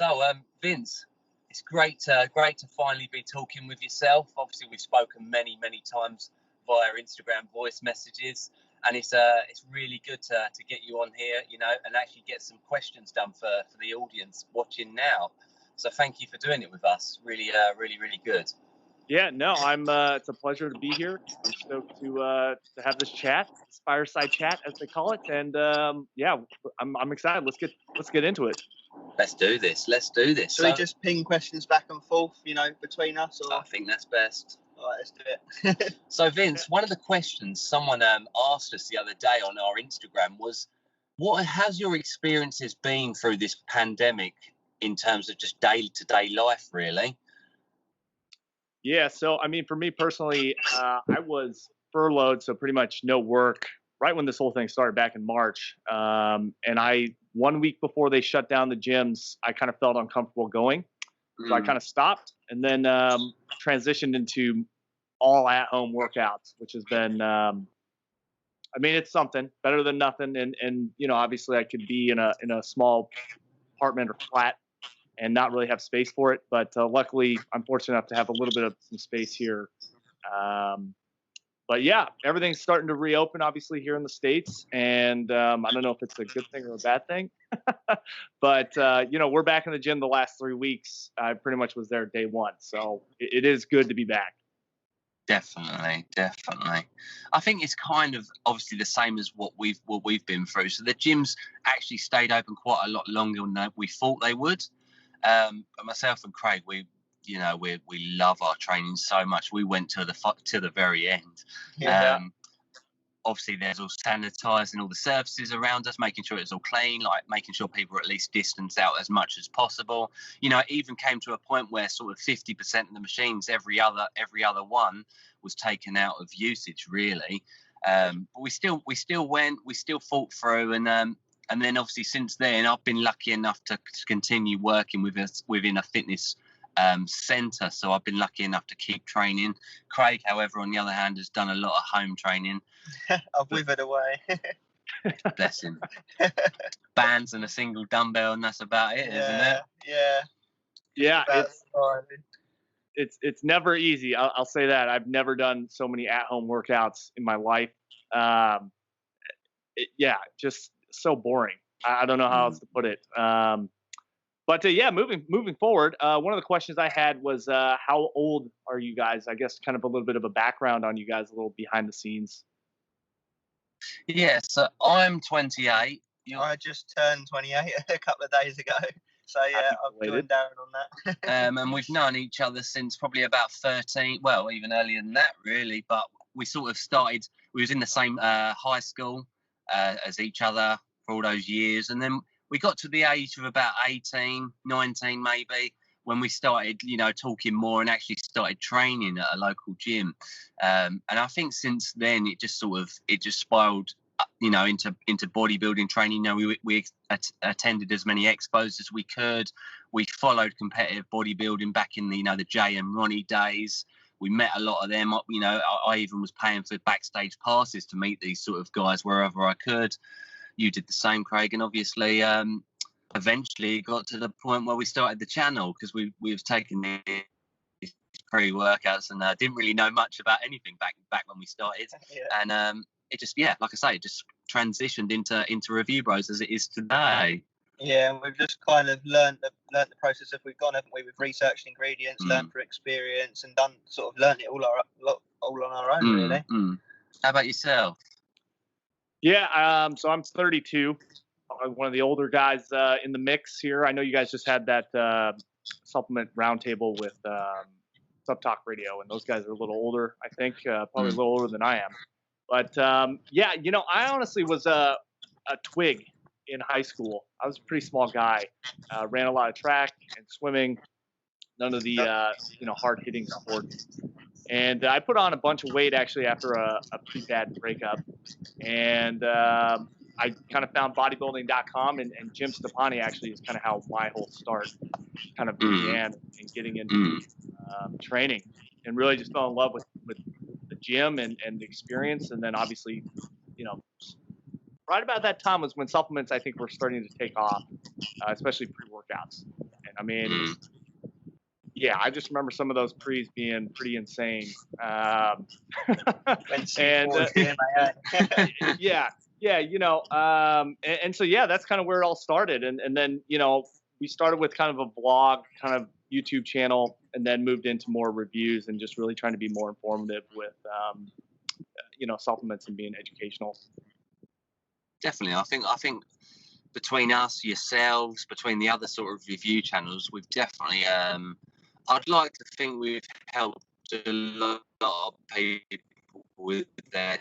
So, Vince, it's great to finally be talking with yourself. Obviously, we've spoken many times via Instagram voice messages, and it's really good to get you on here, you know, and actually get some questions done for the audience watching now. So, thank you for doing it with us. Really good. Yeah, no, it's a pleasure to be here. I'm stoked to have this chat, this fireside chat, as they call it, and yeah, I'm excited. Let's get into it. Let's do this. Should we just ping questions back and forth, you know, between us? Or? I think that's best. All right, let's do it. So, Vince, one of the questions someone asked us the other day on our Instagram was, what has your experiences been through this pandemic in terms of just day-to-day life, really? Yeah, so I mean, for me personally, I was furloughed, so pretty much no work right when this whole thing started back in March. And 1 week before they shut down the gyms, I kind of felt uncomfortable going. So I kind of stopped and then transitioned into all at-home workouts, which has been, I mean, it's something better than nothing. And you know, obviously I could be in a small apartment or flat and not really have space for it. But luckily, I'm fortunate enough to have a little bit of some space here. But yeah, everything's starting to reopen, obviously, here in the States. And I don't know if it's a good thing or a bad thing. But, you know, we're back in the gym the last 3 weeks. I pretty much was there day one. So it is good to be back. Definitely. I think it's kind of obviously the same as what we've been through. So the gyms actually stayed open quite a lot longer than we thought they would. But myself and Craig, we love our training so much. We went to the very end. Yeah. Obviously, there's all sanitising all the surfaces around us, making sure it's all clean, like making sure people are at least distance out as much as possible. You know, it even came to a point where sort of 50% of the machines, every other one, was taken out of usage, really. But we still went, we still fought through, and then obviously since then, I've been lucky enough to continue working within a fitness centre, so I've been lucky enough to keep training. Craig, however, on the other hand, has done a lot of home training. I've withered away. Bless him. Bands and a single dumbbell, and that's about it, isn't it? Yeah. It's never easy. I'll say that. I've never done so many at-home workouts in my life. Just so boring. I don't know how else to put it. But yeah, moving forward, one of the questions I had was, how old are you guys? I guess kind of a little bit of a background on you guys, a little behind the scenes. Yeah, so I'm 28. I just turned 28 a couple of days ago. So yeah, I've joined Darren on that. And we've known each other since probably about 13, well, even earlier than that, really. But we sort of started, we was in the same high school as each other for all those years. And then we got to the age of about 18, 19 maybe, when we started, you know, talking more and actually started training at a local gym. And I think since then it just spiraled, you know, into bodybuilding training. You know, we attended as many expos as we could. We followed competitive bodybuilding back in the, you know, the Jay and Ronnie days. We met a lot of them. You know, I even was paying for backstage passes to meet these sort of guys wherever I could. You did the same, Craig, and obviously eventually it got to the point where we started the channel because we was taking these pre-workouts and didn't really know much about anything back when we started. And it just, yeah, like I say, it just transitioned into Review Bros as it is today. Yeah, and we've just kind of learned the process as we've gone, haven't we? We've researched ingredients, learned through experience, and learned it all on our own, really. How about yourself? Yeah, so I'm 32. I'm one of the older guys in the mix here. I know you guys just had that supplement roundtable with Sub Talk Radio, and those guys are a little older, I think, probably a little older than I am. But yeah, you know, I honestly was a twig in high school. I was a pretty small guy, ran a lot of track and swimming, none of the you know, hard hitting sports. And I put on a bunch of weight actually after a pretty bad breakup. And I kind of found bodybuilding.com, and Jim Stepani actually is kind of how my whole start kind of began in getting into training, and really just fell in love with the gym and the experience. And then obviously, you know, right about that time was when supplements, I think, were starting to take off, especially pre-workouts. I mean, Mm. yeah, I just remember some of those pre's being pretty insane. When And C4 is the MAA. yeah, you know, and so yeah, that's kind of where it all started, and then you know we started with kind of a vlog, kind of YouTube channel, and then moved into more reviews and just really trying to be more informative with you know, supplements and being educational. Definitely, I think between us, yourselves, between the other sort of review channels, we've definitely. I'd like to think we've helped a lot of people with their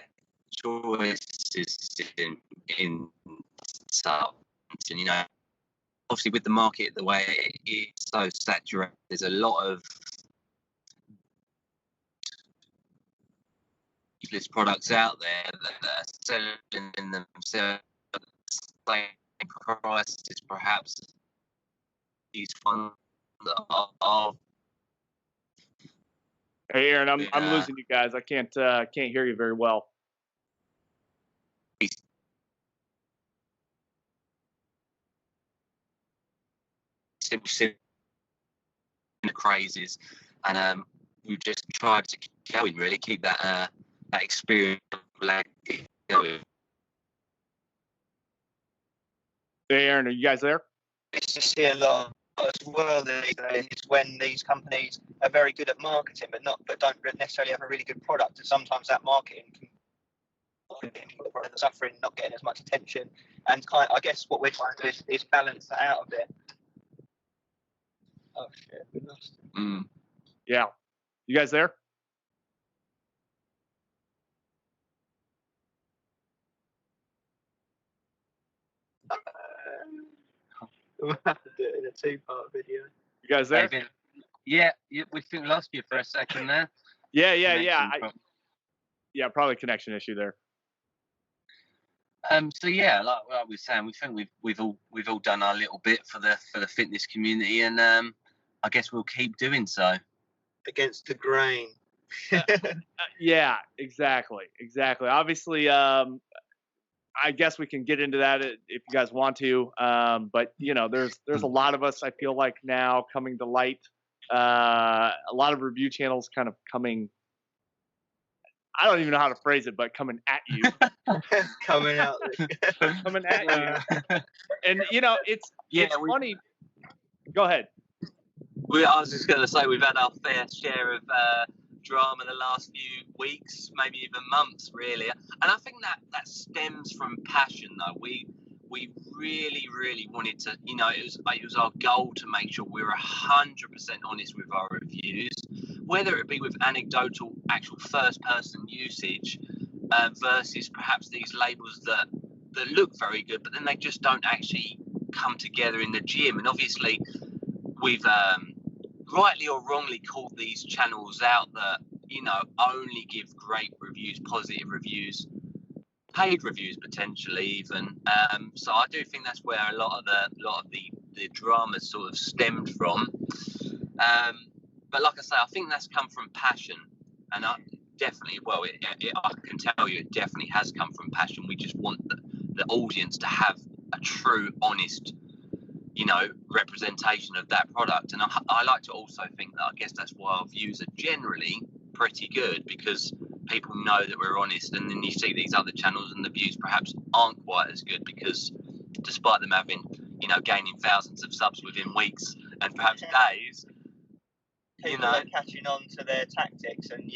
choices in supplements, and you know, obviously with the market the way it's so saturated, there's a lot of useless products out there that are selling themselves at the same prices, perhaps these ones that are Hey, Aaron, I'm losing you guys. I can't hear you very well. simply the crazes, and we just tried to keep going, really keep that that experience going. Hey, Aaron, are you guys there? It's just see a lot as well these days when these companies are very good at marketing, but don't necessarily have a really good product, and sometimes that marketing can suffering, not getting as much attention, and I guess what we're trying to do is balance that out a bit. Oh shit, we lost him. Yeah, you guys there? We'll have to do it in a 2-part video. You guys there? Yeah, we think we lost you for a second there. Yeah. Yeah, probably a connection issue there. So yeah, like we were saying, we think we've all done our little bit for the fitness community, and I guess we'll keep doing so. Against the grain. Yeah, exactly. Obviously, I guess we can get into that if you guys want to. But you know, there's a lot of us, I feel like, now coming to light. A lot of review channels kind of coming. I don't even know how to phrase it, but coming at you. Coming out. Coming at you. And you know, it's funny. Go ahead. I was just going to say we've had our fair share of drama the last few weeks, maybe even months, really. And I think that stems from passion, though. We really wanted to, you know, it was our goal to make sure we were 100% honest with our reviews, whether it be with anecdotal, actual first-person usage versus perhaps these labels that look very good, but then they just don't actually come together in the gym. And obviously, we've rightly or wrongly called these channels out that, you know, only give great reviews, positive reviews, paid reviews potentially even. So I do think that's where a lot of the drama sort of stemmed from. But like I say, I think that's come from passion, and I can tell you it definitely has come from passion. We just want the audience to have a true, honest, you know, representation of that product. And I like to also think that I guess that's why our views are generally pretty good, because people know that we're honest. And then you see these other channels and the views perhaps aren't quite as good, because despite them having, you know, gaining thousands of subs within weeks and perhaps days, people are catching on to their tactics, and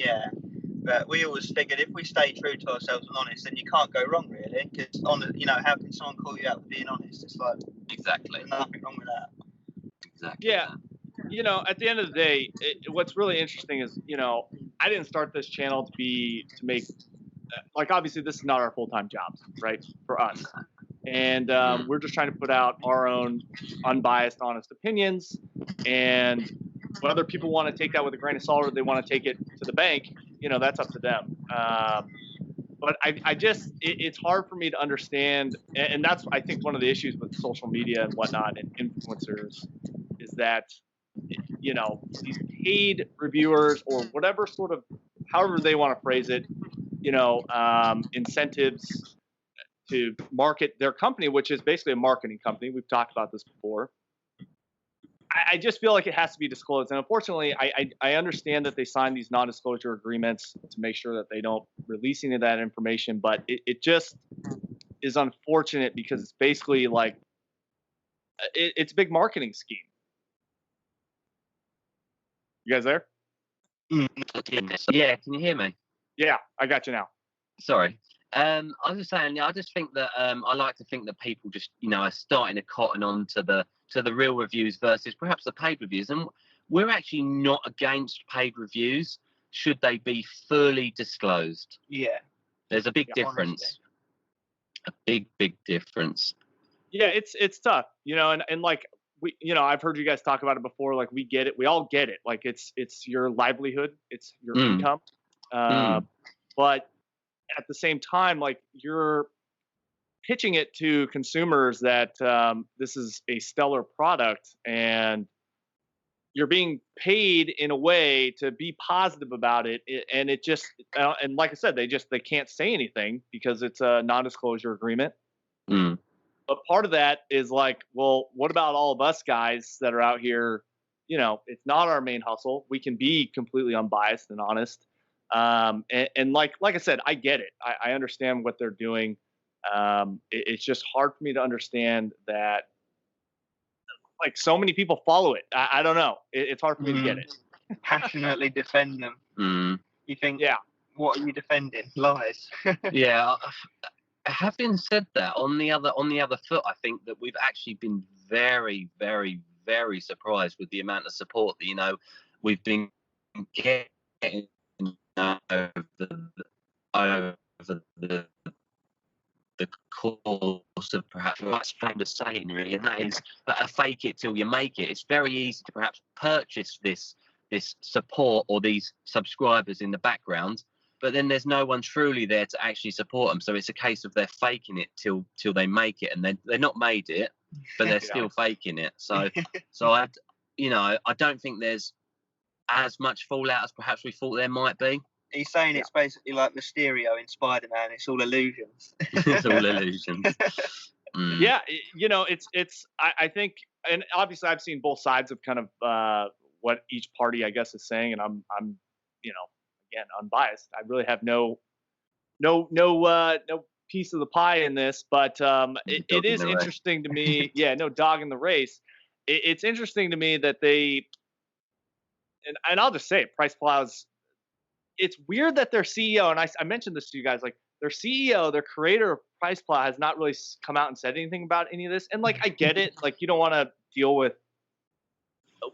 but we always figured if we stay true to ourselves and honest, then you can't go wrong, really. Because you know, how can someone call you out for being honest? It's like exactly, there's nothing wrong with that. Exactly. Yeah. You know, at the end of the day, what's really interesting is, you know, I didn't start this channel to make, like, obviously this is not our full-time jobs, right, for us. And we're just trying to put out our own unbiased, honest opinions. And whether people want to take that with a grain of salt or they want to take it to the bank, you know, that's up to them. But I just, it's hard for me to understand. And that's, I think, one of the issues with social media and whatnot and influencers is that, you know, these paid reviewers or whatever sort of, however they want to phrase it, you know, incentives to market their company, which is basically a marketing company. We've talked about this before. I just feel like it has to be disclosed. And unfortunately, I understand that they signed these non-disclosure agreements to make sure that they don't release any of that information, but it just is unfortunate because it's basically like it's a big marketing scheme. You guys there? Yeah, can you hear me? Yeah, I got you now. Sorry. I was just saying, I just think that I like to think that people just, are starting to cotton on to the real reviews versus perhaps the paid reviews. And we're actually not against paid reviews, should they be fully disclosed. Yeah. There's a big difference. Honestly. A big difference. Yeah, it's tough, and like we, I've heard you guys talk about it before. Like we get it, we all get it. Like it's your livelihood, it's your income, but at the same time, like you're pitching it to consumers that this is a stellar product, and you're being paid in a way to be positive about it, and it just and like I said, they can't say anything because it's a non-disclosure agreement. But part of that is like, well, what about all of us guys that are out here? It's not our main hustle. We can be completely unbiased and honest. And like I said, I get it. I understand what they're doing. It's just hard for me to understand that, like, so many people follow it. I don't know. It's hard for me to get it. Passionately defend them. You think, yeah, what are you defending? Lies. Yeah. Having said that, on the other foot, I think that we've actually been very, very, very surprised with the amount of support that we've been getting over the course of perhaps what's kind of saying really, and that is that a fake it till you make it. It's very easy to perhaps purchase this support or these subscribers in the background, but then there's no one truly there to actually support them. So it's a case of they're faking it till they make it, and they're not made it, but they're still faking it. So I don't think there's as much fallout as perhaps we thought there might be. He's saying it's basically like Mysterio in Spider-Man. It's all illusions. It's all illusions. Yeah, I think, and obviously I've seen both sides of kind of what each party, I guess, is saying, and I'm again, unbiased. I really have no piece of the pie in this, but it is interesting to me. Yeah, no dog in the race. It's interesting to me that they, and I'll just say it, Price Plows. It's weird that their CEO, and I mentioned this to you guys, like their CEO, their creator of Price Plow, has not really come out and said anything about any of this. And like, I get it, like you don't want to deal with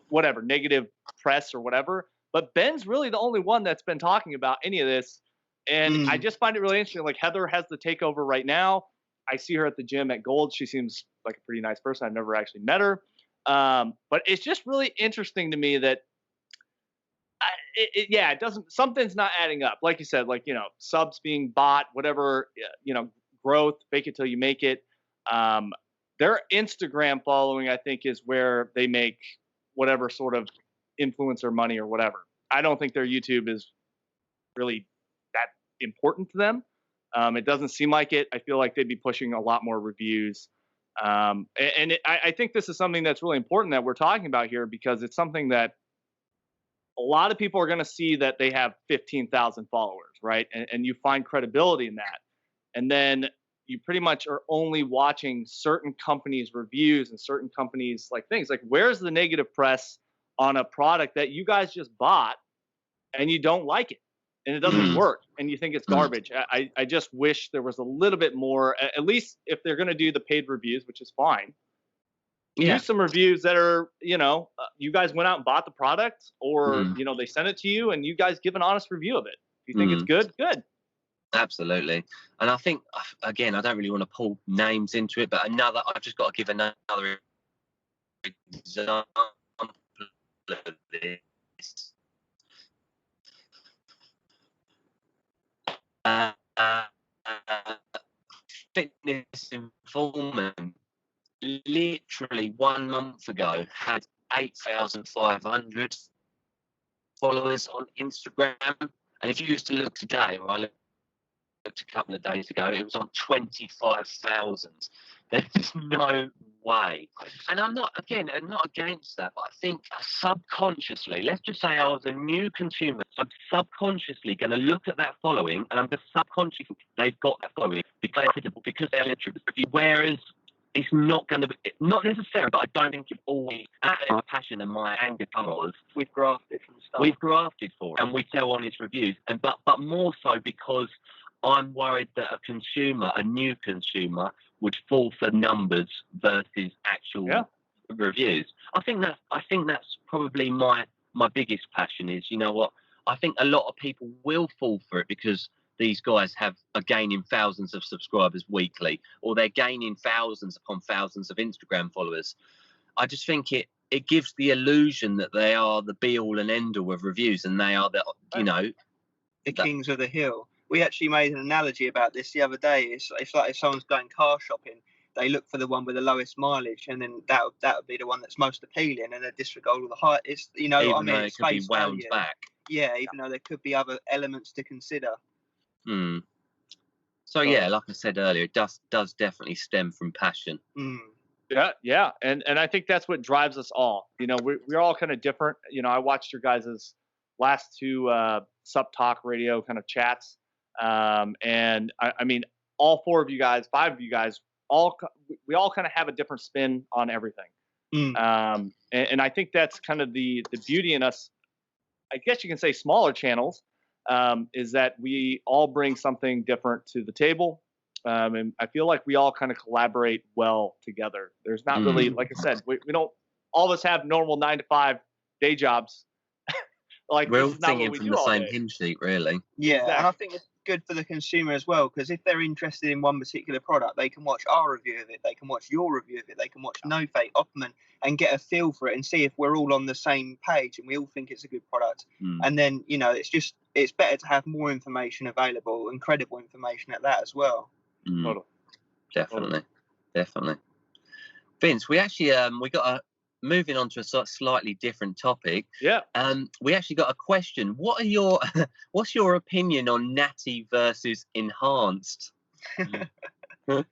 whatever negative press or whatever, but Ben's really the only one that's been talking about any of this. And I just find it really interesting. Like Heather has the takeover right now. I see her at the gym at Gold. She seems like a pretty nice person. I've never actually met her. But it's just really interesting to me that it doesn't, something's not adding up. Like you said, like, subs being bought, whatever, growth, fake it till you make it. Their Instagram following, I think, is where they make whatever sort of influencer money or whatever. I don't think their YouTube is really that important to them. It doesn't seem like it. I feel like they'd be pushing a lot more reviews. I think this is something that's really important that we're talking about here, because it's something that a lot of people are going to see that they have 15,000 followers, right? And you find credibility in that. And then you pretty much are only watching certain companies' reviews and certain companies' like things. Like, where's the negative press on a product that you guys just bought and you don't like it and it doesn't work and you think it's garbage? I just wish there was a little bit more, at least if they're going to do the paid reviews, which is fine. Do some reviews that are, you guys went out and bought the product, or, they sent it to you and you guys give an honest review of it. If you think it's good, good. Absolutely. And I think, again, I don't really want to pull names into it, but I've just got to give another example of this. Fitness Informant, literally 1 month ago, had 8,500 followers on Instagram. And if you used to look today, or I looked a couple of days ago, it was on 25,000. There's no way. And I'm not against that, but I think subconsciously, let's just say I was a new consumer, so I'm subconsciously going to look at that following, and I'm just subconsciously thinking they've got that following because they're literally. Whereas it's not going to be, not necessarily, but I don't think it's always my passion and my anger colours. We've grafted from stuff. We've grafted for it, and we tell honest reviews, and but more so because I'm worried that a new consumer, would fall for numbers versus actual reviews. I think that's probably my biggest passion is, you know what, I think a lot of people will fall for it because these guys are gaining thousands of subscribers weekly, or they're gaining thousands upon thousands of Instagram followers. I just think it gives the illusion that they are the be all and end all of reviews, and they are the kings of the hill. We actually made an analogy about this the other day. It's like if someone's going car shopping, they look for the one with the lowest mileage, and then that would be the one that's most appealing, and they disregard all the height. It's even what I mean. It could be wound back. Yeah, even though there could be other elements to consider. So yeah, like I said earlier, it does definitely stem from passion. Yeah, and I think that's what drives us all. You know, we're all kind of different. You know, I watched your guys' last two Sup Talk Radio kind of chats. And I mean, all five of you guys, we all kind of have a different spin on everything. And I think that's kind of the beauty in us, I guess you can say smaller channels, is that we all bring something different to the table. And I feel like we all kind of collaborate well together. There's not really, like I said, we don't, all of us have normal 9-to-5 day jobs. Like, we're all singing from the same hymn sheet, really. Yeah, exactly. And I think it's good for the consumer as well, because if they're interested in one particular product, they can watch our review of it, they can watch your review of it, they can watch No Fake, Opperman, and get a feel for it and see if we're all on the same page and we all think it's a good product. And then, you know, it's better to have more information available and credible information at that as well. Definitely. Vince, we actually moving on to a slightly different topic. We actually got a question. What's your opinion on natty versus enhanced? So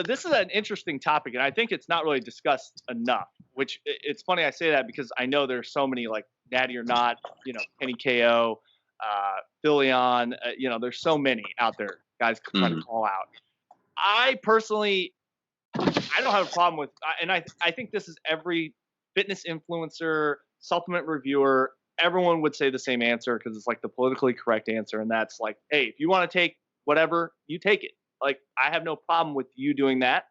this is an interesting topic, and I think it's not really discussed enough. Which it's funny I say that because I know there's so many like Natty or Not, you know, Penny KO, Philion, you know, there's so many out there, guys trying to call out. I personally, I don't have a problem with, and I think this is every fitness influencer, supplement reviewer, everyone would say the same answer because it's like the politically correct answer, and that's like, hey, if you want to take whatever, you take it. Like, I have no problem with you doing that.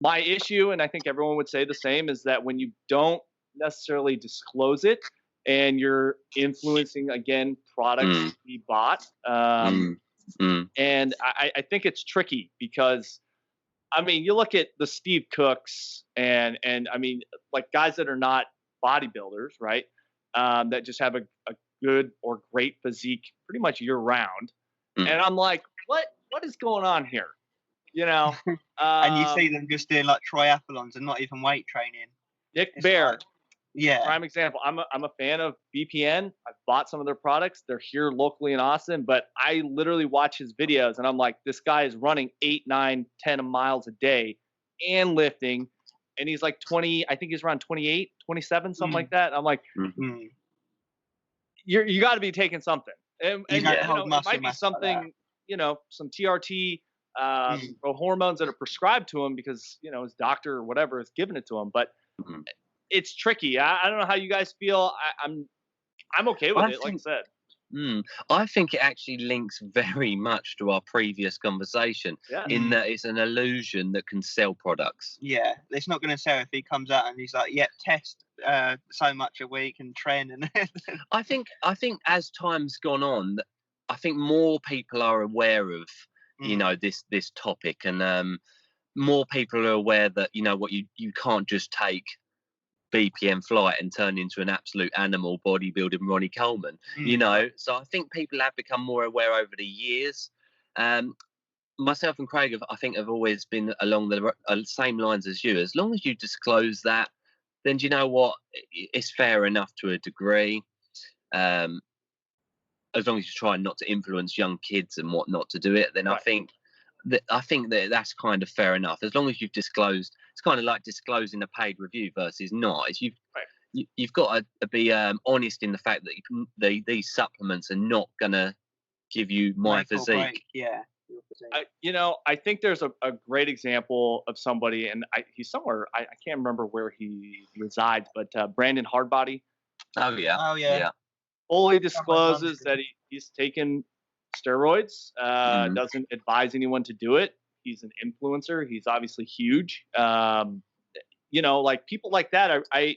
My issue, and I think everyone would say the same, is that when you don't necessarily disclose it and you're influencing, again, products to be bought. And I think it's tricky because, I mean, you look at the Steve Cooks and I mean, like guys that are not bodybuilders, right? That just have a good or great physique pretty much year round. And I'm like, what is going on here? You know? And you see them just doing like triathlons and not even weight training. Nick Bear. Like, yeah. Prime example. I'm a fan of BPN. I've bought some of their products. They're here locally in Austin, but I literally watch his videos and I'm like, this guy is running 8, 9, 10 miles a day and lifting. And he's like 20, I think he's around 28, 27, something like that. I'm like, you got to be taking something. And you know, it might be something, you know, some TRT, or hormones that are prescribed to him because, you know, his doctor or whatever is giving it to him. But it's tricky. I don't know how you guys feel. I'm okay with it, like I said. I think it actually links very much to our previous conversation in that it's an illusion that can sell products. Yeah, it's not going to sell if he comes out and he's like, yep, test so much a week and train. And I think as time's gone on, I think more people are aware of, you know, this topic, and more people are aware that, you know what, you can't just take BPM flight and turn into an absolute animal bodybuilding Ronnie Coleman, you know. So I think people have become more aware over the years. Myself and Craig I think have always been along the same lines as you. As long as you disclose that, then do you know what, it's fair enough to a degree. As long as you try not to influence young kids and whatnot to do it, then I think I think that that's kind of fair enough, as long as you've disclosed. It's kind of like disclosing a paid review versus not. It's you've got to be honest in the fact that these supplements are not gonna give you my physique. Yeah. I think there's a great example of somebody, and he's somewhere, I can't remember where he resides, but Brandon Hardbody. Oh yeah. Yeah. Fully discloses that he's taken steroids, doesn't advise anyone to do it. He's an influencer. He's obviously huge. Like people like that, I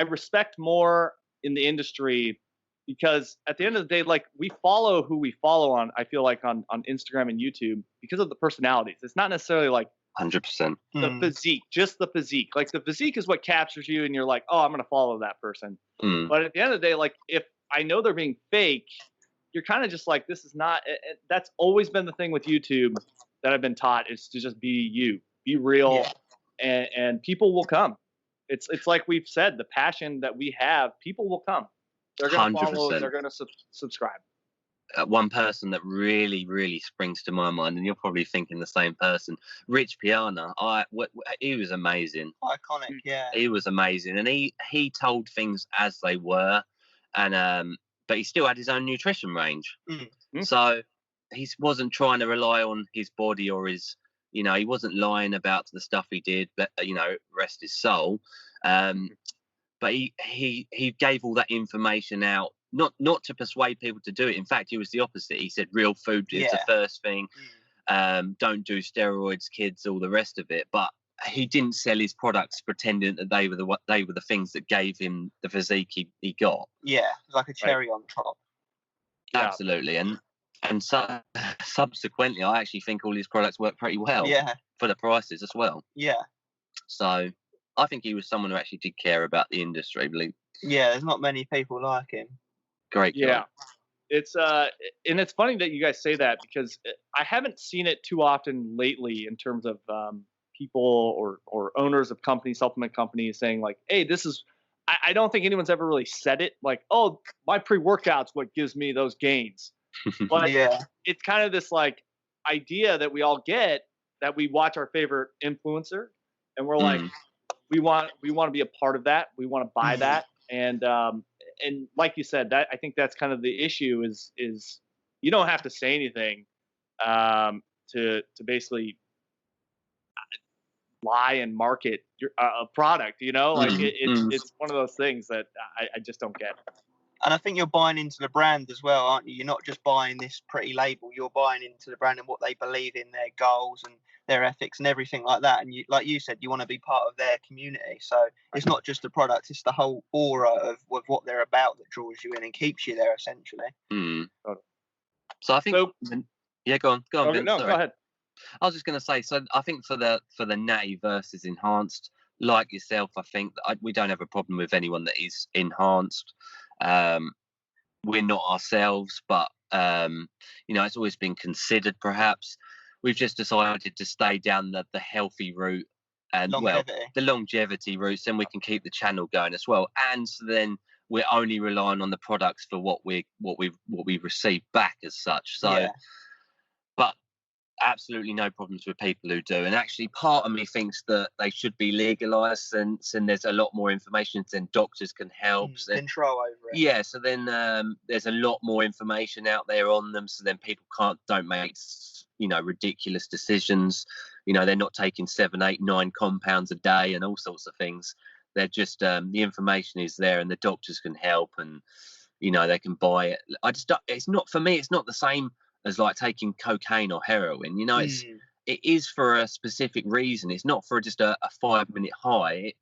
respect more in the industry, because at the end of the day, like, we follow who we follow on, I feel like on Instagram and YouTube, because of the personalities. It's not necessarily like 100%. the physique, just the physique. Like, the physique is what captures you, and you're like, oh, I'm going to follow that person. But at the end of the day, like, if I know they're being fake, you're kind of just like, this is not, that's always been the thing with YouTube that I've been taught, is to just be you, be real, and people will come. It's like we've said, the passion that we have, people will come. They're going to follow, 100%. they're going to subscribe. One person that really, really springs to my mind, and you're probably thinking the same person, Rich Piana. He was amazing. Iconic, yeah. He was amazing, and he told things as they were, and but he still had his own nutrition range. So he wasn't trying to rely on his body or his, he wasn't lying about the stuff he did. But rest his soul. But he gave all that information out, not to persuade people to do it. In fact, he was the opposite. He said real food is the first thing. Don't do steroids, kids, all the rest of it. But he didn't sell his products pretending that they were the things that gave him the physique he got. Yeah, like a cherry on top. Absolutely, and so subsequently, I actually think all his products work pretty well. Yeah. For the prices as well. Yeah. So I think he was someone who actually did care about the industry, I believe. Yeah, there's not many people like him. Great guy. Yeah. It's and it's funny that you guys say that, because I haven't seen it too often lately in terms of people or owners of companies, supplement companies, saying like, hey, this is, I don't think anyone's ever really said it like, oh, my pre-workout's what gives me those gains. But it's kind of this like idea that we all get, that we watch our favorite influencer and we're like, we want to be a part of that. We want to buy that. And like you said, that I think that's kind of the issue is you don't have to say anything to basically lie and market your a product, like it's one of those things that I just don't get. And I think you're buying into the brand as well, aren't you? You're not just buying this pretty label. You're buying into the brand and what they believe in, their goals and their ethics and everything like that. And you, like you said, you want to be part of their community. So it's not just the product; it's the whole aura of what they're about that draws you in and keeps you there, essentially. So I think, yeah, go on. Okay, Vince, no, sorry. go ahead. I was just going to say, so I think for the natty versus enhanced, like yourself, I think that we don't have a problem with anyone that is enhanced. We're not ourselves, but it's always been considered. Perhaps we've just decided to stay down the healthy route and the longevity route, then we can keep the channel going as well. And so then we're only relying on the products for what we receive back as such. So, but absolutely no problems with people who do. And actually, part of me thinks that they should be legalized, since there's a lot more information, then doctors can help. Control over it. Yeah, so then there's a lot more information out there on them, so then people don't make ridiculous decisions. They're not taking 7, 8, 9 compounds a day and all sorts of things. They're just the information is there, and the doctors can help, and they can buy it. It's not, for me, it's not the same as like taking cocaine or heroin. It is for a specific reason. It's not for just a 5-minute high.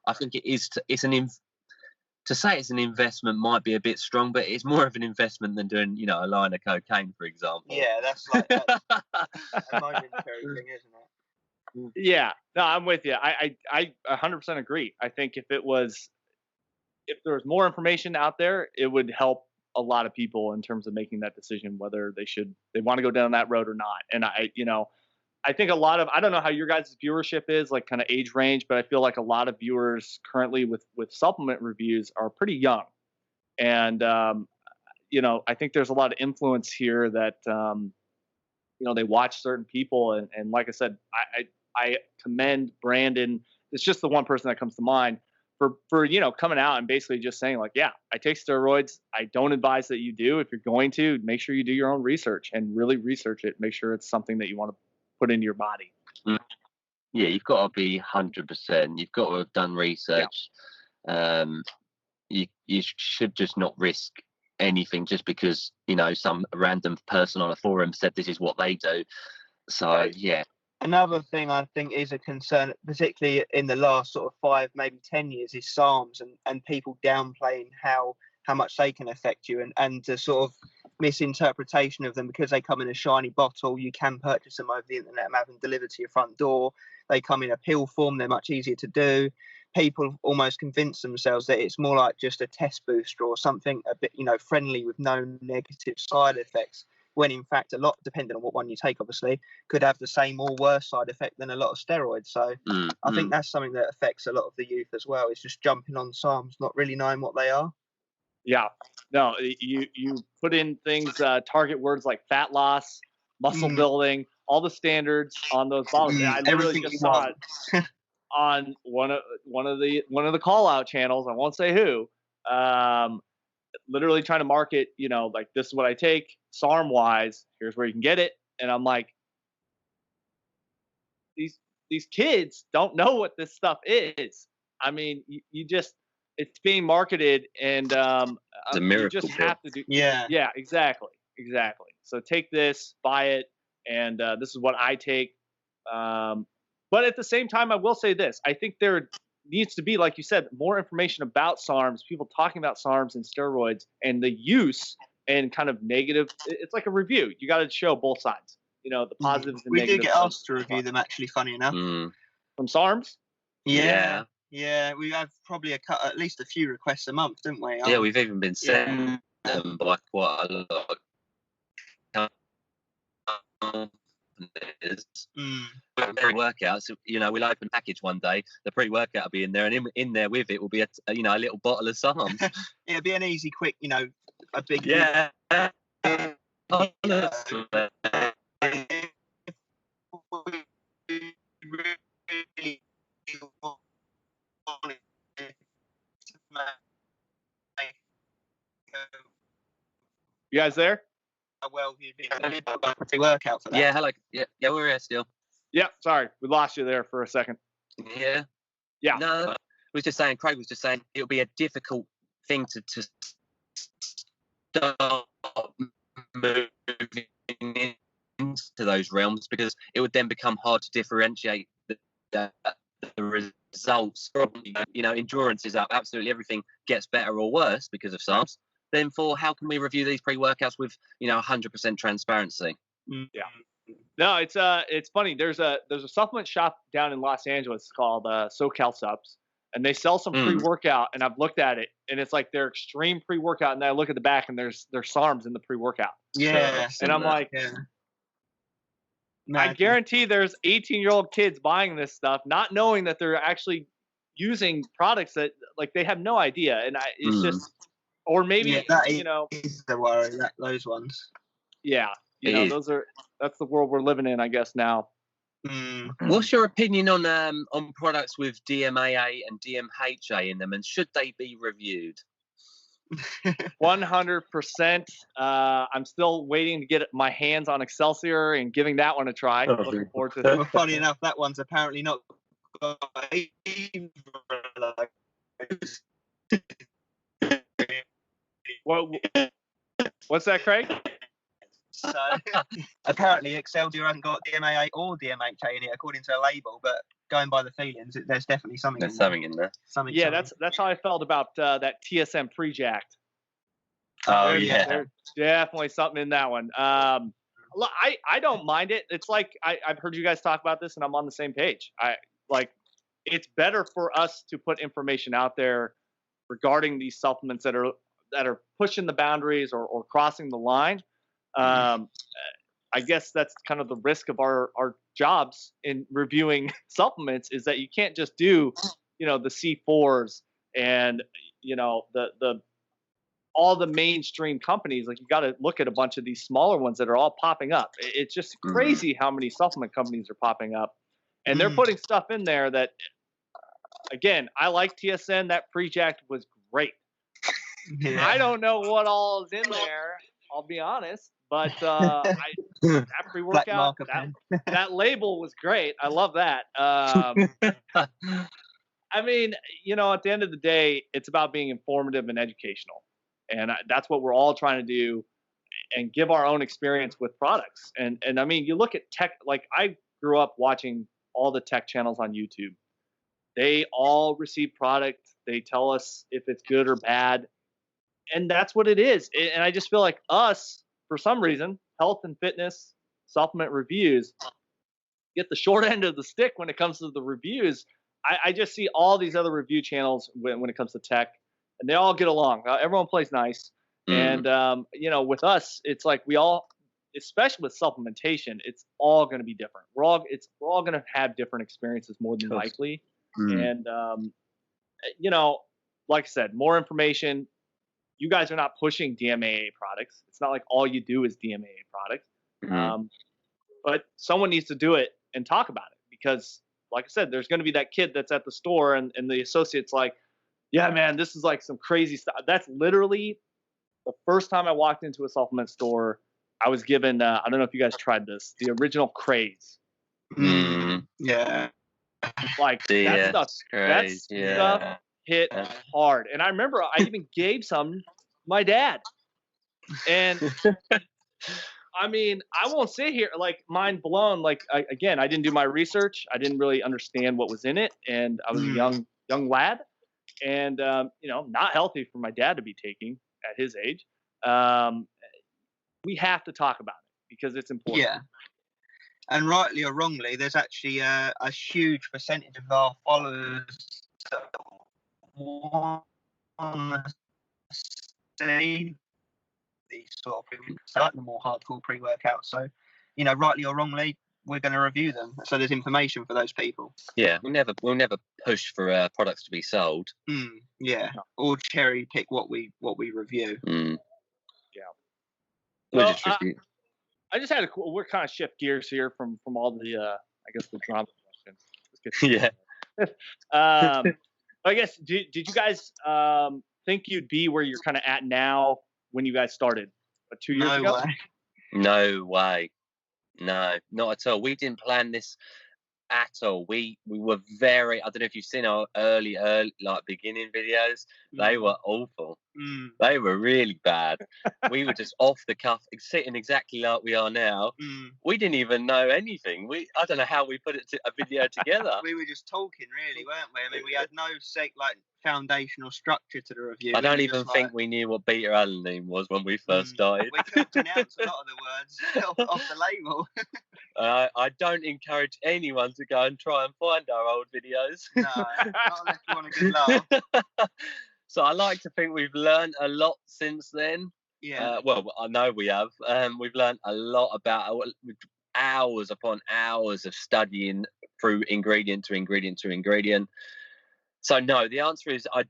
I think it is. To say it's an investment might be a bit strong, but it's more of an investment than doing a line of cocaine, for example. Yeah, that's like a momentary thing, isn't it? Yeah, no, I'm with you. I 100% agree. I think if there was more information out there, it would help a lot of people in terms of making that decision, whether they want to go down that road or not. And I think a lot of, I don't know how your guys' viewership is, like kind of age range, but I feel like a lot of viewers currently with supplement reviews are pretty young. And, I think there's a lot of influence here that, you know, they watch certain people, and like I said, I commend Brandon. It's just the one person that comes to mind for you know, coming out and basically just saying like, yeah, I take steroids. I don't advise that you do. If you're going to, make sure you do your own research and really research it. Make sure it's something that you want to put into your body. Yeah, you've got to be 100%. You've got to have done research. Yeah. You should just not risk anything just because, you know, some random person on a forum said this is what they do. So yeah. Another thing I think is a concern, particularly in the last sort of 5, maybe 10 years, is SARMs and people downplaying how much they can affect you, and the sort of misinterpretation of them because they come in a shiny bottle. You can purchase them over the internet and have them delivered to your front door. They come in a pill form. They're much easier to do. People almost convince themselves that it's more like just a test booster or something a bit, you know, friendly with no negative side effects, when in fact a lot, depending on what one you take, obviously, could have the same or worse side effect than a lot of steroids. So I think that's something that affects a lot of the youth as well. It's just jumping on SARMs, not really knowing what they are. Yeah, no, you put in things, target words like fat loss, muscle building, all the standards on those bottles. I literally just saw it on one of the call out channels. I won't say who. Literally trying to market, you know, like, this is what I take SARM wise. Here's where you can get it. And I'm like, these kids don't know what this stuff is. I mean, you just, it's being marketed, and it's a miracle. You just have to do. Yeah, exactly. So take this, buy it, and this is what I take. But at the same time, I will say this: I think there needs to be, like you said, more information about SARMs, people talking about SARMs and steroids and the use and kind of negative. It's like a review. You got to show both sides. You know, the positives and negatives. We do get asked to review them, actually, funny enough. From SARMs? Yeah, we have probably at least a few requests a month, don't we? Yeah, we've even been sent them by quite a lot of companies. Pre-workouts, you know, we'll open package one day, the pre-workout will be in there, and in there with it will be a little bottle of SARMs. It'll be an easy, quick, you know, a big You guys there? Well, you'd be a pre-workout for that. Yeah, hello. Yeah, we're here still. Yeah, sorry, we lost you there for a second. Yeah. No, I was just saying. Craig was just saying it'll be a difficult thing to start moving into those realms, because it would then become hard to differentiate the results from, you know, endurance is up, absolutely everything gets better or worse because of SARMs. Then how can we review these pre-workouts with, you know, 100% transparency? Yeah. No, it's funny. There's a supplement shop down in Los Angeles called SoCal Subs, and they sell some pre-workout, and I've looked at it, and it's like their extreme pre-workout, and then I look at the back, and there's SARMs in the pre-workout. Yeah. And I'm like, I guarantee there's 18-year-old kids buying this stuff, not knowing that they're actually using products that, like, they have no idea, and it's just, or maybe you know, is the worry, those ones. Yeah, you know, that's the world we're living in, I guess, now. What's your opinion on products with DMAA and DMHA in them, and should they be reviewed? 100%. I'm still waiting to get my hands on Excelsior and giving that one a try. Looking forward to that. Well, funny enough, that one's apparently not got either of those. What's that, Craig? So apparently Excelsior hasn't got DMAA or DMHA in it according to a label, but going by the feelings, there's definitely something. There's something in there. Yeah, that's how I felt about that TSM pre-jacked. Oh, there's definitely something in that one. I don't mind it. It's like I've heard you guys talk about this, and I'm on the same page. It's better for us to put information out there regarding these supplements that are pushing the boundaries or crossing the line. I guess that's kind of the risk of our jobs in reviewing supplements, is that you can't just do, you know, the C4s and, you know, the all the mainstream companies. Like, you got to look at a bunch of these smaller ones that are all popping up. It's just crazy how many supplement companies are popping up, and they're putting stuff in there that, again, I like TSN. That pre-jacked was great. Yeah. I don't know what all is in there, I'll be honest, but that pre-workout, that label was great. I love that. I mean, you know, at the end of the day, it's about being informative and educational, and that's what we're all trying to do, and give our own experience with products. And I mean, you look at tech. Like, I grew up watching all the tech channels on YouTube. They all receive product. They tell us if it's good or bad. And that's what it is. And I just feel like us, for some reason, health and fitness supplement reviews, get the short end of the stick when it comes to the reviews. I just see all these other review channels when it comes to tech, and they all get along. Everyone plays nice. And, you know, with us, it's like we all, especially with supplementation, it's all going to be different. We're all going to have different experiences more than likely. And, you know, like I said, more information. You guys are not pushing DMAA products. It's not like all you do is DMAA products. But someone needs to do it and talk about it, because, like I said, there's going to be that kid that's at the store and the associate's like, yeah, man, this is like some crazy stuff. That's literally the first time I walked into a supplement store. I was given, I don't know if you guys tried this, the original Craze. Yeah. Like, that stuff hit hard. And I remember I even gave some to my dad. And I mean, I won't sit here like mind blown. Like, again, I didn't do my research. I didn't really understand what was in it, and I was a young lad, and you know, not healthy for my dad to be taking at his age. We have to talk about it because it's important. Yeah. And rightly or wrongly, there's actually a huge percentage of our followers that want to see these sort of things, like the more hardcore pre-workouts. So, you know, rightly or wrongly, we're going to review them. So there's information for those people. Yeah, we'll never push for products to be sold. Yeah, or cherry pick what we review. Yeah. We'll Well, just review. I just had we're kind of shift gears here from all the I guess the drama questions. Yeah. I guess did you guys think you'd be where you're kind of at now when you guys started 2 years ago? No way. No, not at all. We didn't plan this at all. We were very, I don't know if you've seen our early like beginning videos. They were awful. They were really bad. We were just off the cuff, sitting exactly like we are now. We didn't even know anything. I don't know how we put a video together. We were just talking, really, weren't we? I mean, we had no foundational structure to the review. I don't even think we knew what beta-alanine was when we first started. We couldn't pronounce a lot of the words off the label. I don't encourage anyone to go and try and find our old videos. No, not unless you want a good laugh. So I like to think we've learned a lot since then. Yeah. Well, I know we have. We've learned a lot about hours upon hours of studying through ingredient to ingredient to ingredient. So no, the answer is I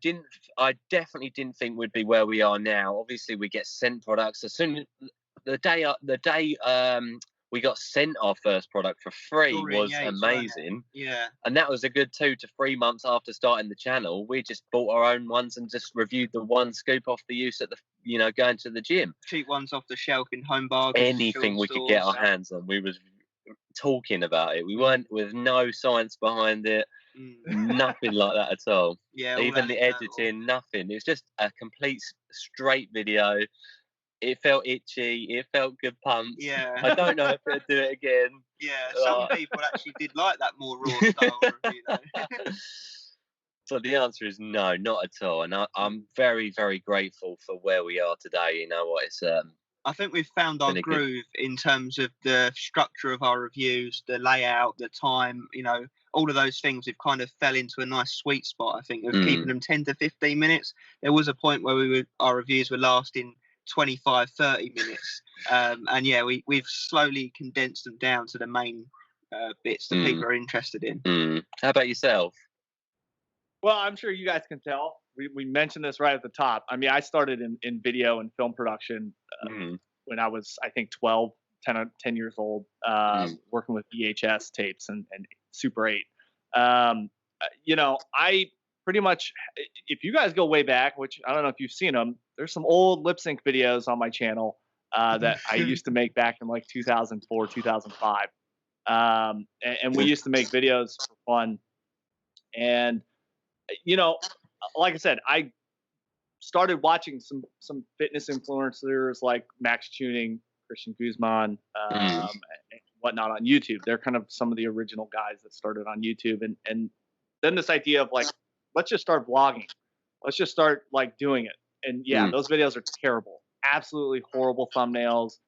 definitely didn't think we'd be where we are now. Obviously, we get sent products as soon the day we got sent our first product for free was amazing. Yeah. And that was a good 2 to 3 months after starting the channel. We just bought our own ones and just reviewed the one scoop off the use at the, going to the gym. Cheap ones off the shelf in home bargains. Anything we could get our hands on. We was talking about it. We weren't with no science behind it. Nothing like that at all. Yeah. Even the editing, nothing. It's just a complete straight video. It felt itchy. It felt good pumps. Yeah. I don't know if I'd do it again. Yeah. Some people actually did like that more raw style review, though. So the answer is no, not at all. And I'm very, very grateful for where we are today. You know what? It's I think we've found our groove in terms of the structure of our reviews, the layout, the time. You know, all of those things. We've kind of fell into a nice sweet spot. I think of keeping them 10 to 15 minutes. There was a point where our reviews were lasting 25, 30 minutes. And yeah, we've slowly condensed them down to the main bits that people are interested in. How about yourself? Well, I'm sure you guys can tell. We mentioned this right at the top. I mean, I started in video and film production when I was, I think, 12, 10 years old, working with VHS tapes and Super 8. You know, I pretty much, if you guys go way back, which I don't know if you've seen them, there's some old lip sync videos on my channel that I used to make back in like 2004, 2005. And we used to make videos for fun. And, you know, like I said, I started watching some fitness influencers like Max Tuning, Christian Guzman, and whatnot on YouTube. They're kind of some of the original guys that started on YouTube. And then this idea of like, let's just start vlogging. Let's just start like doing it. And yeah, those videos are terrible. Absolutely horrible thumbnails.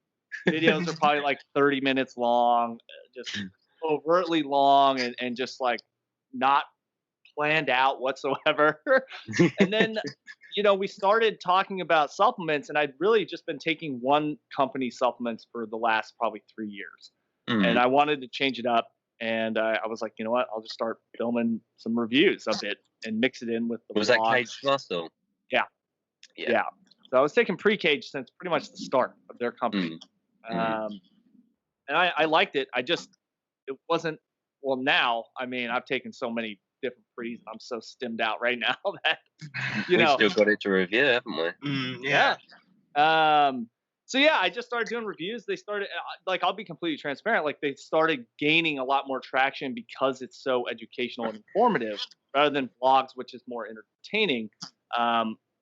Videos are probably like 30 minutes long, just overtly long and just like not planned out whatsoever. And then, you know, we started talking about supplements, and I'd really just been taking one company supplements for the last probably 3 years. And I wanted to change it up. And I was like, you know what? I'll just start filming some reviews of it and mix it in with the Was vlogs. that Caged Muscle? Yeah. So I was taking pre-Caged since pretty much the start of their company. And I liked it. It wasn't, well, now, I mean, I've taken so many different pre's. I'm so stimmed out right now that, you know. We've still got it to review, haven't we? Yeah. So yeah, I just started doing reviews. They started, like, I'll be completely transparent. Like, they started gaining a lot more traction because it's so educational and informative rather than vlogs, which is more entertaining.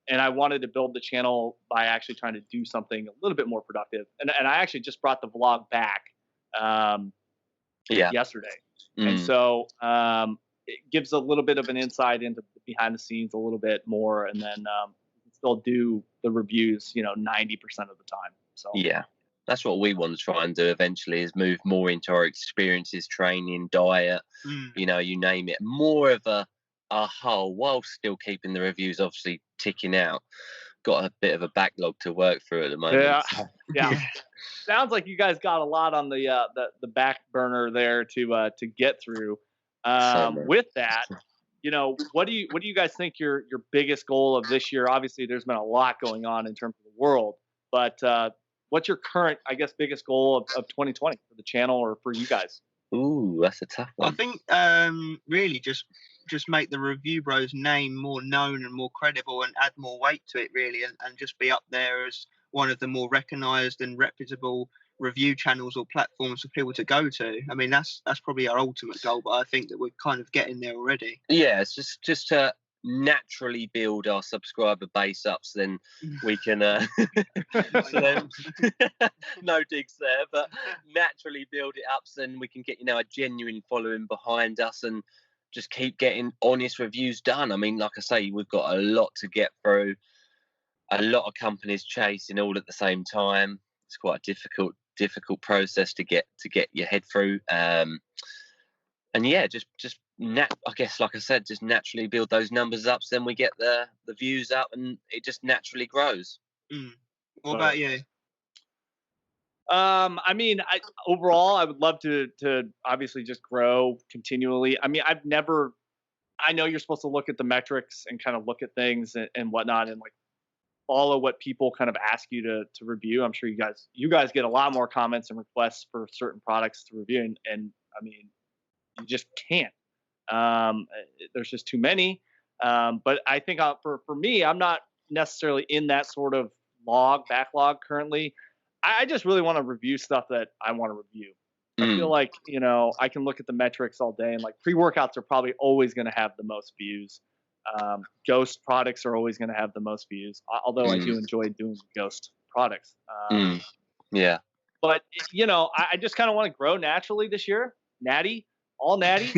And I wanted to build the channel by actually trying to do something a little bit more productive. And I actually just brought the vlog back yesterday. And so it gives a little bit of an insight into behind the scenes a little bit more. And then we can still do the reviews, you know, 90% of the time. So yeah, that's what we want to try and do eventually, is move more into our experiences, training, diet, you know, you name it, more of a whole, while still keeping the reviews obviously ticking out. Got a bit of a backlog to work through at the moment. Yeah. Sounds like you guys got a lot on the back burner there to get through. With that, you know, what do you guys think your biggest goal of this year? Obviously, there's been a lot going on in terms of the world, but what's your current, I guess, biggest goal of 2020 for the channel or for you guys? Ooh, that's a tough one. I think really just make the Review Bros name more known and more credible, and add more weight to it, really, and just be up there as one of the more recognised and reputable review channels or platforms for people to go to. I mean, that's probably our ultimate goal, but I think that we're kind of getting there already. Yeah, it's just to naturally build our subscriber base up, so then we can so then, no digs there, but naturally build it up so then we can get, you know, a genuine following behind us and just keep getting honest reviews done. I mean, like I say, we've got a lot to get through, a lot of companies chasing all at the same time. It's quite a difficult process to get your head through. And yeah, I guess, like I said, just naturally build those numbers up, so then we get the views up, and it just naturally grows. What about you? I mean, overall, I would love to obviously just grow continually. I mean, I know you're supposed to look at the metrics and kind of look at things and whatnot, and like follow what people kind of ask you to review. I'm sure you guys get a lot more comments and requests for certain products to review, and I mean, you just can't. There's just too many. But I think for me, I'm not necessarily in that sort of backlog currently. I just really want to review stuff that I want to review. I feel like, you know, I can look at the metrics all day, and like pre-workouts are probably always going to have the most views. Ghost products are always going to have the most views, although I do enjoy doing Ghost products. Yeah. But, you know, I just kind of want to grow naturally this year. All natty.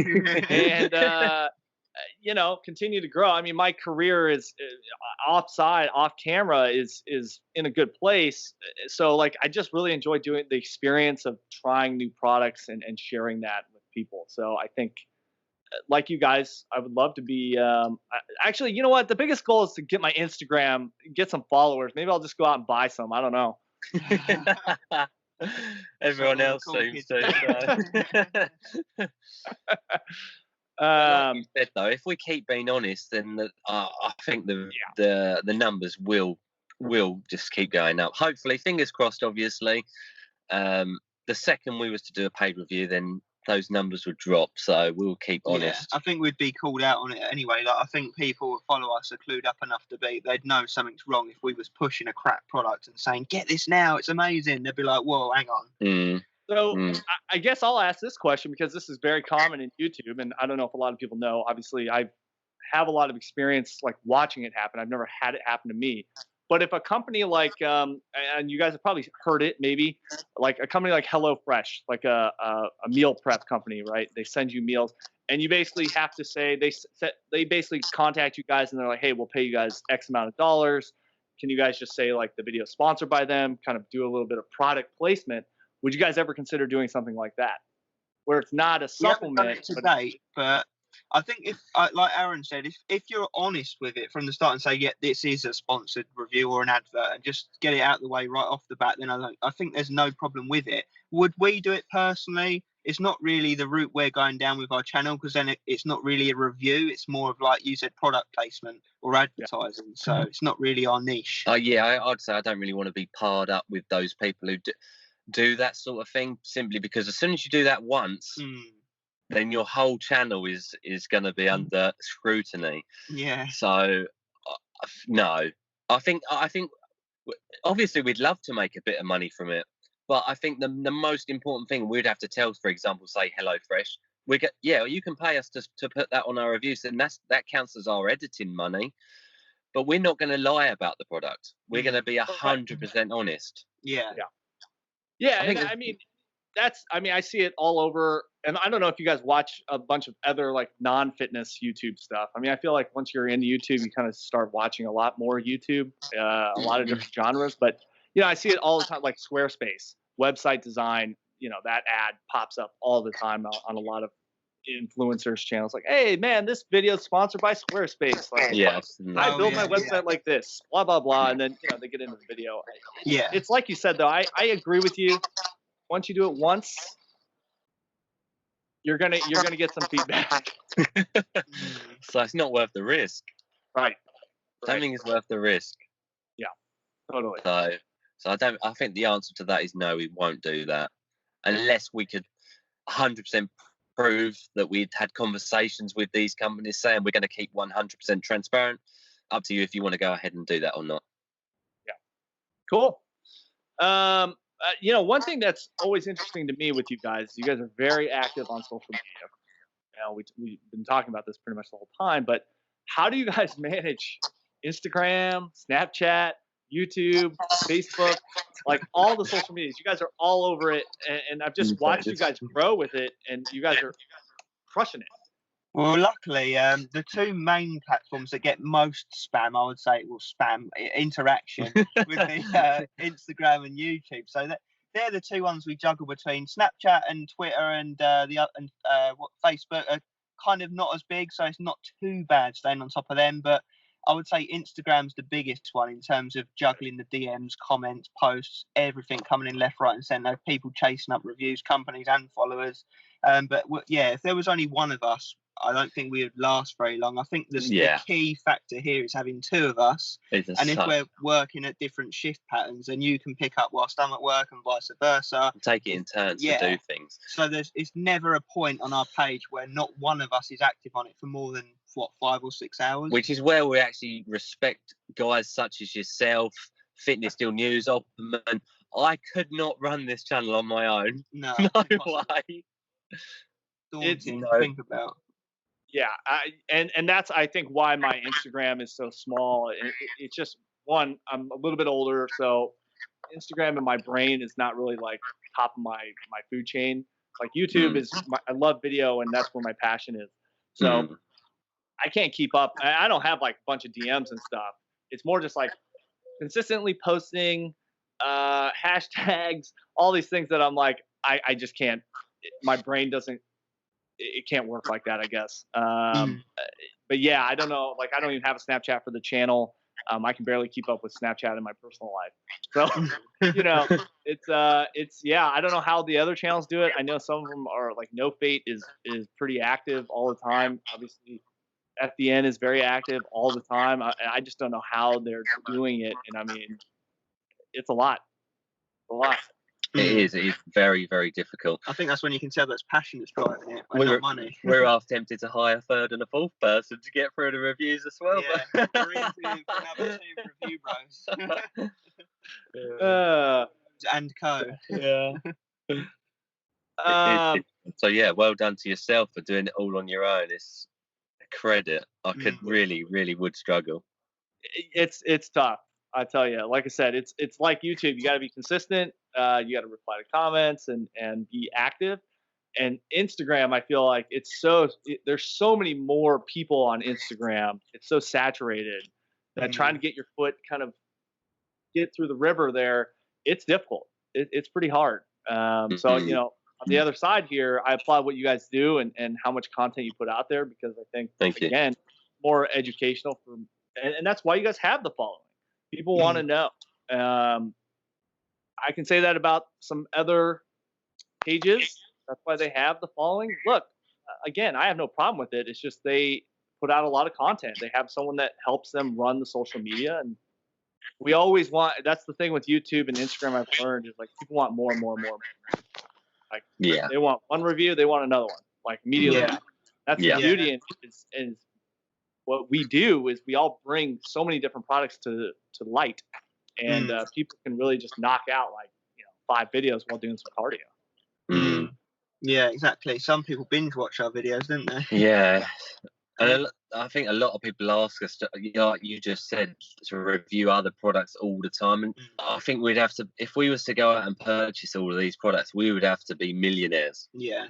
And, you know, continue to grow. I mean, my career is off camera is in a good place. So like, I just really enjoy doing the experience of trying new products and sharing that with people. So I think, like you guys, I would love to be, actually, you know what? The biggest goal is to get my Instagram, get some followers. Maybe I'll just go out and buy some. I don't know. Everyone else seems to. Like you said though, if we keep being honest, then I think the numbers will just keep going up. Hopefully, fingers crossed. Obviously, the second we was to do a paid review, then those numbers would drop. So we'll keep honest. I think we'd be called out on it anyway. Like I think people who follow us are clued up enough to they'd know something's wrong if we was pushing a crap product and saying, "Get this now, it's amazing." They'd be like, "Whoa, hang on." So I guess I'll ask this question because this is very common in YouTube, and I don't know if a lot of people know. Obviously, I have a lot of experience like watching it happen. I've never had it happen to me. But if a company like, and you guys have probably heard it, maybe like a company like HelloFresh, like a meal prep company, right? They send you meals, and you basically have to say they basically contact you guys, and they're like, "Hey, we'll pay you guys X amount of dollars. Can you guys just say like the video is sponsored by them? Kind of do a little bit of product placement." Would you guys ever consider doing something like that, where it's not a supplement? We haven't done it to date, but I think if, like Aaron said, if you're honest with it from the start and say, "Yeah, this is a sponsored review or an advert," and just get it out of the way right off the bat, then I think there's no problem with it. Would we do it personally? It's not really the route we're going down with our channel, because then it's not really a review. It's more of, like you said, product placement or advertising. So it's not really our niche. Yeah, I'd say I don't really want to be parred up with those people who do that sort of thing, simply because as soon as you do that once, then your whole channel is going to be under scrutiny. Yeah. So no, I think obviously we'd love to make a bit of money from it, but I think the most important thing we'd have to tell, for example, say HelloFresh, you can pay us to put that on our reviews, and that counts as our editing money, but we're not going to lie about the product. We're going to be 100% honest. Yeah, I mean, I see it all over, and I don't know if you guys watch a bunch of other like non-fitness YouTube stuff. I mean, I feel like once you're into YouTube, you kind of start watching a lot more YouTube, a lot of different genres. But I see it all the time, like Squarespace, website design. That ad pops up all the time on a lot of influencers' channels. Like, "Hey, man, this video is sponsored by Squarespace." Like, I built my website like this, blah blah blah, and then they get into the video. It's like you said though. I agree with you. Once you do it once, you're gonna get some feedback. So it's not worth the risk. Right. I don't think it's worth the risk. Yeah, totally. So I think the answer to that is no, we won't do that unless we could 100% prove that we'd had conversations with these companies saying we're going to keep 100% transparent. Up to you if you want to go ahead and do that or not. Yeah. Cool. One thing that's always interesting to me with you guys are very active on social media. We've been talking about this pretty much the whole time, but how do you guys manage Instagram, Snapchat, YouTube, Facebook, like all the social medias? You guys are all over it, and I've just watched you guys grow with it, and you guys are crushing it. Well, luckily, the two main platforms that get most spam, I would say, interaction with the Instagram and YouTube. So they're the two ones we juggle between. Snapchat and Twitter and Facebook are kind of not as big, so it's not too bad staying on top of them. But I would say Instagram's the biggest one in terms of juggling the DMs, comments, posts, everything coming in left, right, and centre. People chasing up reviews, companies and followers. But if there was only one of us, I don't think we would last very long. I think the key factor here is having two of us. And if we're working at different shift patterns, then you can pick up whilst I'm at work and vice versa. Take it in turns to do things. So it's never a point on our page where not one of us is active on it for more than 5 or 6 hours. Which is where we actually respect guys such as yourself, Fitness Deal News, Opperman. I could not run this channel on my own. No way. Daunting to think about. Yeah, and that's, I think, why my Instagram is so small. It's just, one, I'm a little bit older, so Instagram in my brain is not really like top of my food chain. Like YouTube is, I love video, and that's where my passion is. So I can't keep up. I don't have like a bunch of DMs and stuff. It's more just like consistently posting hashtags, all these things that I'm like, I just can't. My brain doesn't. It can't work like that, I guess. But yeah, I don't know. Like, I don't even have a Snapchat for the channel. I can barely keep up with Snapchat in my personal life. So, you know, it's yeah. I don't know how the other channels do it. I know some of them are like No Fate is pretty active all the time. Obviously, FDN is very active all the time. I just don't know how they're doing it. And I mean, it's a lot. A lot. It is very, very difficult. I think that's when you can tell that's passion that's driving it, and not money. We're half tempted to hire a third and a fourth person to get through the reviews as well. Yeah, we're into another 2 review bros. And co. Yeah. So yeah, well done to yourself for doing it all on your own. It's a credit. I could really would struggle. It's tough. I tell you, like I said, it's like YouTube. You got to be consistent. You got to reply to comments and be active. And Instagram, I feel like there's so many more people on Instagram. It's so saturated that trying to get your foot kind of get through the river there, it's difficult. It's pretty hard. So, you know, on the other side here, I applaud what you guys do and how much content you put out there, because I think, again, more educational and that's why you guys have the following. People want to know. I can say that about some other pages. That's why they have the following. Look, again, I have no problem with it. It's just they put out a lot of content. They have someone that helps them run the social media, and we always want. That's the thing with YouTube and Instagram. I've learned is like people want more and more and more. Like they want one review, they want another one, like immediately. Yeah. That's the beauty, and what we do is we all bring so many different products to light, and people can really just knock out like 5 videos while doing some cardio. Yeah, exactly. Some people binge watch our videos, don't they? Yeah, and I think a lot of people ask us to, like you just said, to review other products all the time, and I think we'd have to, if we was to go out and purchase all of these products, we would have to be millionaires. Yeah.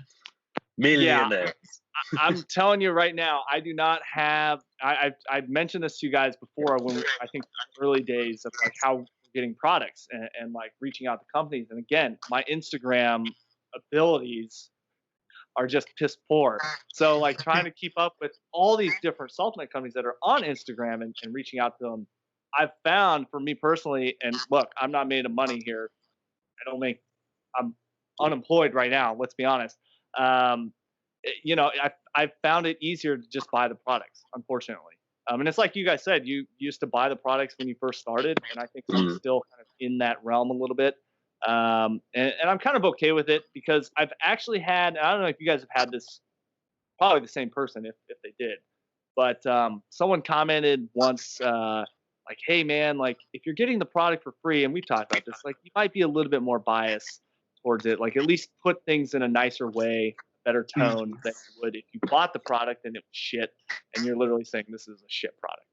Millionaires. Yeah. I'm telling you right now, I do not have. I've mentioned this to you guys before when I think early days of like how we're getting products and like reaching out to companies. And again, my Instagram abilities are just piss poor. So like trying to keep up with all these different supplement companies that are on Instagram and reaching out to them, I've found for me personally. And look, I'm not made of money here. I'm unemployed right now. Let's be honest. You know, I've found it easier to just buy the products, unfortunately. And it's like you guys said, you used to buy the products when you first started, and I think I'm still kind of in that realm a little bit. And I'm kind of okay with it because I've actually had, I don't know if you guys have had this, probably the same person if they did, but someone commented once, like, hey man, like if you're getting the product for free, and we've talked about this, like you might be a little bit more biased towards it, like at least put things in a nicer way, better tone than you would if you bought the product and it was shit and you're literally saying this is a shit product.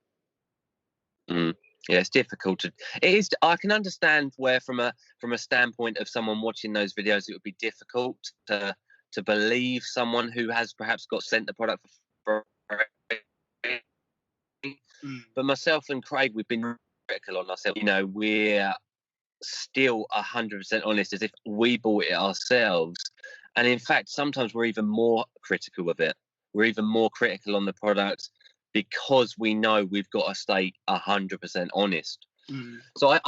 Yeah, it's difficult to. It is. I can understand where, from a standpoint of someone watching those videos, it would be difficult to believe someone who has perhaps got sent the product for free. But myself and Craig, we've been critical on ourselves. You know, we're still 100% honest, as if we bought it ourselves. And in fact, sometimes we're even more critical of it. We're even more critical on the product because we know we've got to stay 100% honest. So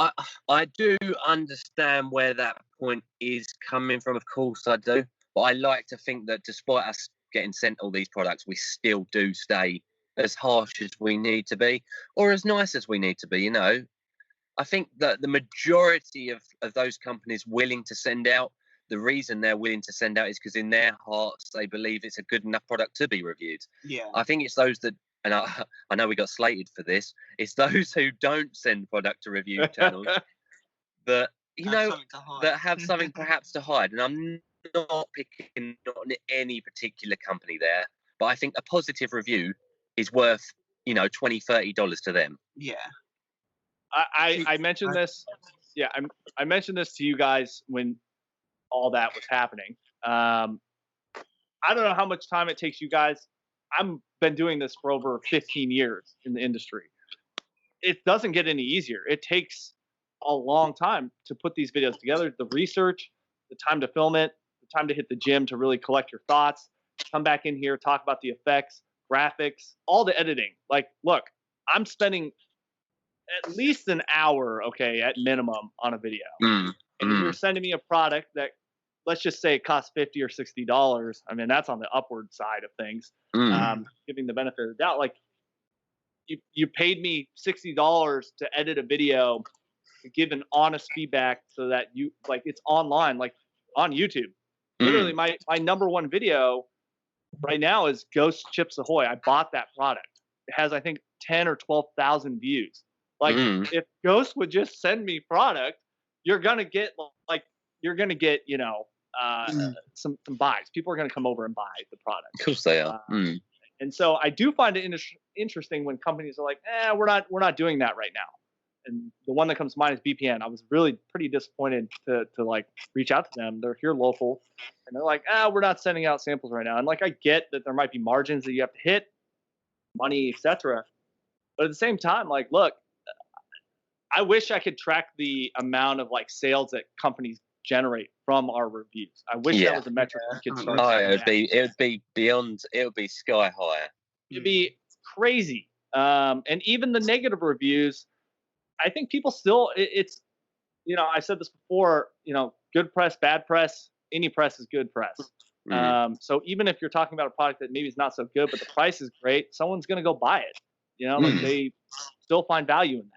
I do understand where that point is coming from. Of course I do. But I like to think that despite us getting sent all these products, we still do stay as harsh as we need to be, or as nice as we need to be, you know. I think that the majority of those companies willing to send out, the reason they're willing to send out is because in their hearts they believe it's a good enough product to be reviewed. Yeah. I think it's those that, and I know we got slated for this, it's those who don't send product to review channels that, you know, that have something perhaps to hide. And I'm not picking on any particular company there, but I think a positive review is worth, you know, $20, $30 to them. Yeah. I mentioned this. Yeah, I mentioned this to you guys when all that was happening. I don't know how much time it takes you guys. I've been doing this for over 15 years in the industry. It doesn't get any easier. It takes a long time to put these videos together. The research, the time to film it, the time to hit the gym to really collect your thoughts, come back in here, talk about the effects, graphics, all the editing. Like, look, I'm spending at least an hour, okay, at minimum on a video. Mm. And if you're sending me a product that, let's just say it costs $50 or $60, I mean, that's on the upward side of things. Giving the benefit of the doubt, like you paid me $60 to edit a video, to give an honest feedback so that you, like, it's online, like on YouTube. Literally my number one video right now is Ghost Chips Ahoy. I bought that product. It has, I think, 10 or 12,000 views. Like, if Ghost would just send me product, you're gonna get you know, some buys. People are gonna come over and buy the product. Of course they are. And so I do find it interesting when companies are like, we're not doing that right now. And the one that comes to mind is BPN. I was really pretty disappointed to like reach out to them. They're here local, and they're like, we're not sending out samples right now. And like, I get that there might be margins that you have to hit, money, etc. But at the same time, like, look, I wish I could track the amount of like sales that companies generate from our reviews. I wish that was a metric we could start. It would be beyond. It would be sky higher. It'd be crazy. And even the negative reviews, I think people still, it's, you know, I said this before, you know, good press, bad press, any press is good press. So even if you're talking about a product that maybe is not so good, but the price is great, someone's going to go buy it. You know, like they still find value in that.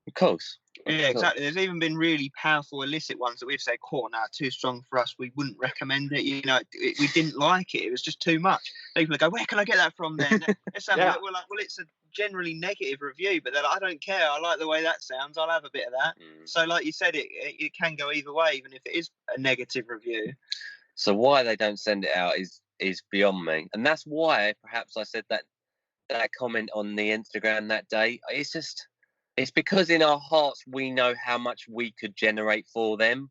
Of course. Yeah, exactly. There's even been really powerful illicit ones that we've said, "Cool, now too strong for us. We wouldn't recommend it. You know, we didn't like it. It was just too much." People go, "Where can I get that from?" Then let's have a look. We're like, "Well, it's a generally negative review," but they're like, "I don't care. I like the way that sounds. I'll have a bit of that." So, like you said, it can go either way, even if it is a negative review. So why they don't send it out is beyond me, and that's why perhaps I said that comment on the Instagram that day. It's because in our hearts we know how much we could generate for them.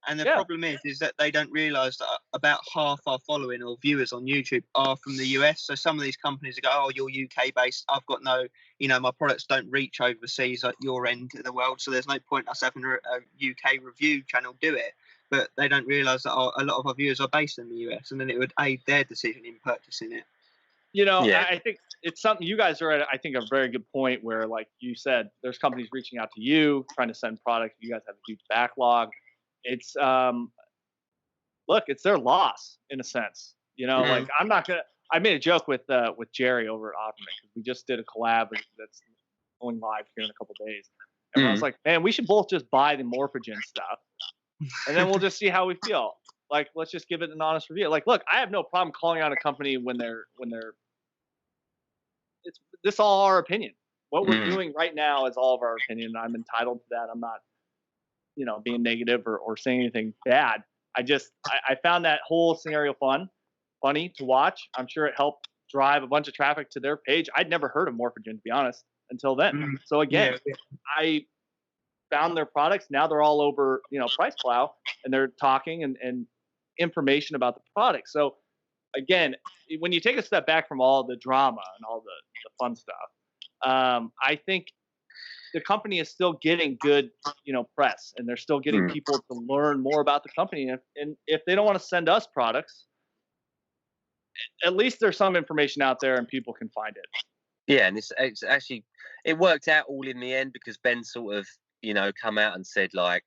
And the problem is that they don't realise that about half our following or viewers on YouTube are from the US. So some of these companies go, "Oh, you're UK based. I've got no, you know, my products don't reach overseas at your end of the world. So there's no point us having a UK review channel do it." But they don't realise that a lot of our viewers are based in the US, and then it would aid their decision in purchasing it. You know, I think it's something you guys are at, I think, a very good point where, like you said, there's companies reaching out to you, trying to send product. You guys have a huge backlog. It's, look, it's their loss in a sense. You know, like I made a joke with Jerry over at Optima because we just did a collab that's going live here in a couple days. And I was like, man, we should both just buy the Morphogen stuff, and then we'll just see how we feel. Like, let's just give it an honest review. Like, look, I have no problem calling out a company when they're this all our opinion. What we're doing right now is all of our opinion. I'm entitled to that. I'm not, you know, being negative or saying anything bad. I found that whole scenario funny to watch. I'm sure it helped drive a bunch of traffic to their page. I'd never heard of Morphogen, to be honest, until then. So again, I found their products. Now they're all over, you know, Price Plow, and they're talking and information about the product. So again, when you take a step back from all the drama and all the fun stuff, I think the company is still getting good, you know, press, and they're still getting people to learn more about the company. And if they don't want to send us products, at least there's some information out there and people can find it. Yeah, and it's actually, it worked out all in the end because Ben sort of, you know, come out and said, like,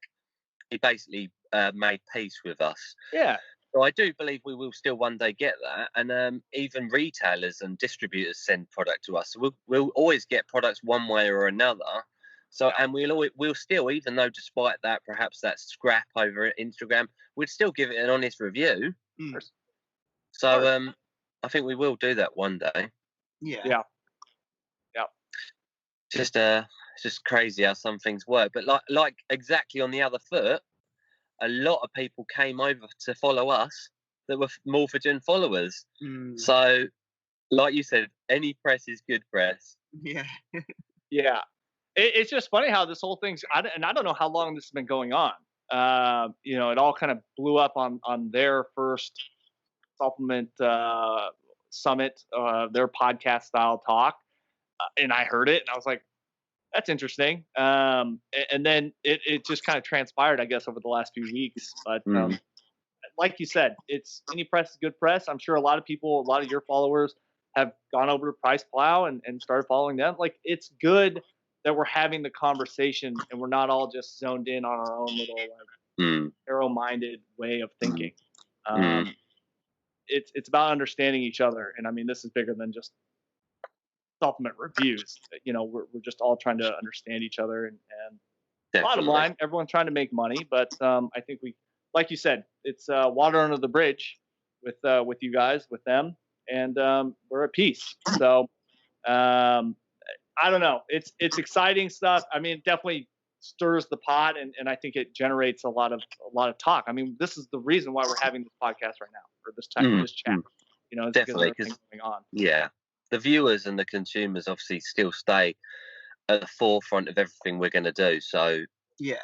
he basically made peace with us. Yeah. So I do believe we will still one day get that, and even retailers and distributors send product to us. So we'll always get products one way or another. So and we'll still, even though despite that perhaps that scrap over Instagram, we'd still give it an honest review. So I think we will do that one day. Yeah. It's just crazy how some things work. But like exactly on the other foot, a lot of people came over to follow us that were Morphogen followers. So, like you said, any press is good press. Yeah. It's just funny how this whole thing's, and I don't know how long this has been going on. You know, it all kind of blew up on their first supplement summit, their podcast style talk. And I heard it and I was like, that's interesting. And then it just kind of transpired, I guess, over the last few weeks. But like you said, it's any press is good press. I'm sure a lot of people, a lot of your followers have gone over to Price Plow and started following them. Like, it's good that we're having the conversation and we're not all just zoned in on our own little like arrow-minded way of thinking. It's about understanding each other, and I mean this is bigger than just supplement reviews. You know, we're just all trying to understand each other, and bottom line, everyone's trying to make money, but I think we, like you said, it's water under the bridge with you guys, with them, and we're at peace. So I don't know, it's exciting stuff. I mean, it definitely stirs the pot, and I think it generates a lot of talk. I mean, this is the reason why we're having this podcast right now, or this chat. You know, it's definitely because going on. Yeah, the viewers and the consumers obviously still stay at the forefront of everything we're going to do. So yeah,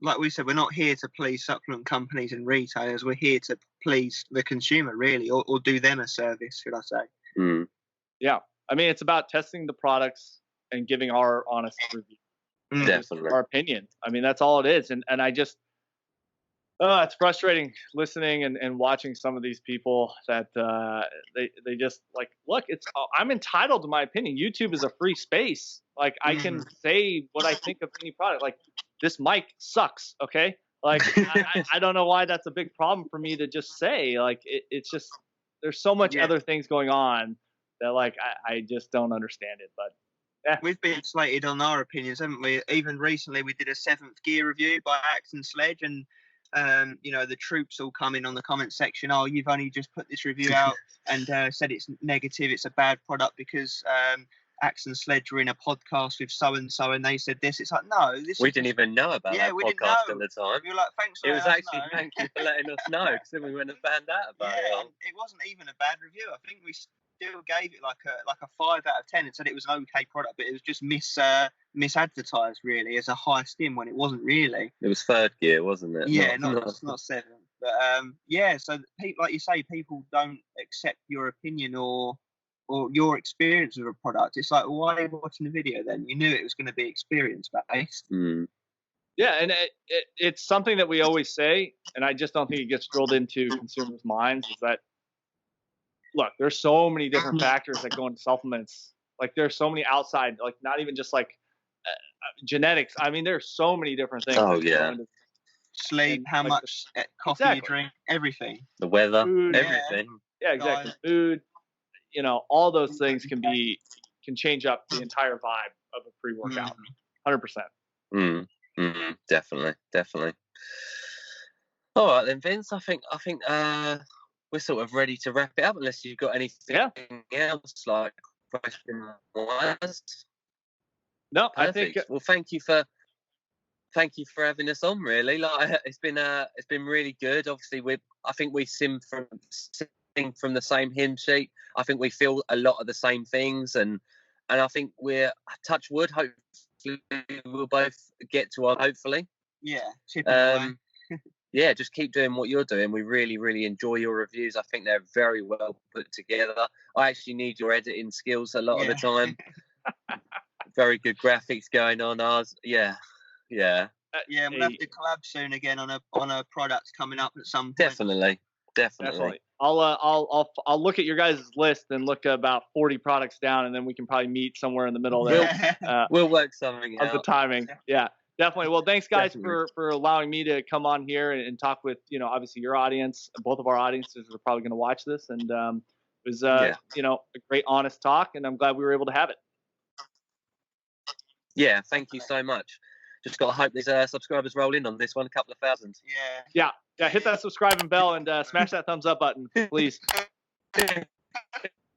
like we said, we're not here to please supplement companies and retailers. We're here to please the consumer, really, or do them a service, should I say? Yeah, I mean, it's about testing the products and giving our honest review. Definitely. Our opinion. I mean, that's all it is. And I just, it's frustrating listening and watching some of these people that they just like, look, I'm entitled to my opinion. YouTube is a free space. Like, I can say what I think of any product. Like, this mic sucks. Okay. Like, I don't know why that's a big problem for me to just say. Like, it's just, there's so much other things going on that, like, I just don't understand it. But we've been slated on our opinions, haven't we? Even recently, we did a 7th Gear review by Axe and Sledge, and you know, the troops all come in on the comment section. Oh, you've only just put this review out and said it's negative, it's a bad product because Axe and Sledge were in a podcast with so and so, and they said this. It's like, no, we didn't even know about that podcast at the time. We were like, thanks. It was actually thank you for letting us know, because then we wouldn't have found out about it. And it wasn't even a bad review. I think we still gave it like a 5 out of 10 and said it was an okay product, but it was just misadvertised really as a high stim when it wasn't really. It was 3rd Gear, wasn't it? Yeah, not 7th. But so people, like you say, people don't accept your opinion or your experience of a product. It's like, well, why are you watching the video then? You knew it was going to be experience based. Yeah, and it's something that we always say, and I just don't think it gets drilled into consumers' minds, is that, look, there's so many different factors that go into supplements. Like, there's so many outside, like, not even just like genetics. I mean, there's so many different things. Oh, yeah. Sleep, how much coffee you drink, everything. The weather, food, everything. Yeah, exactly. Food, you know, all those things can change up the entire vibe of a pre-workout. 100%. Definitely. All right then, Vince. I think we're sort of ready to wrap it up, unless you've got anything else, like question-wise. No, Perfect. I think. Well, thank you for having us on. Really, like, it's been really good. Obviously, I think we sing from the same hymn sheet. I think we feel a lot of the same things, and I think we're, touch wood, hopefully we'll both get to our, hopefully. Yeah, just keep doing what you're doing. We really, really enjoy your reviews. I think they're very well put together. I actually need your editing skills a lot of the time. Very good graphics going on ours. Yeah. We'll have to collab soon again on a product coming up at some point. Definitely. I'll look at your guys' list and look about 40 products down, and then we can probably meet somewhere in the middle there. We'll work something out. Of the timing. Yeah, definitely. Well, thanks guys for allowing me to come on here and talk with, you know, obviously your audience. Both of our audiences are probably going to watch this, and it was you know, a great honest talk, and I'm glad we were able to have it. Yeah, thank you so much. Just got to hope these subscribers roll in on this one, a couple of thousand. Yeah. Hit that subscribe and bell, and smash that thumbs up button, please.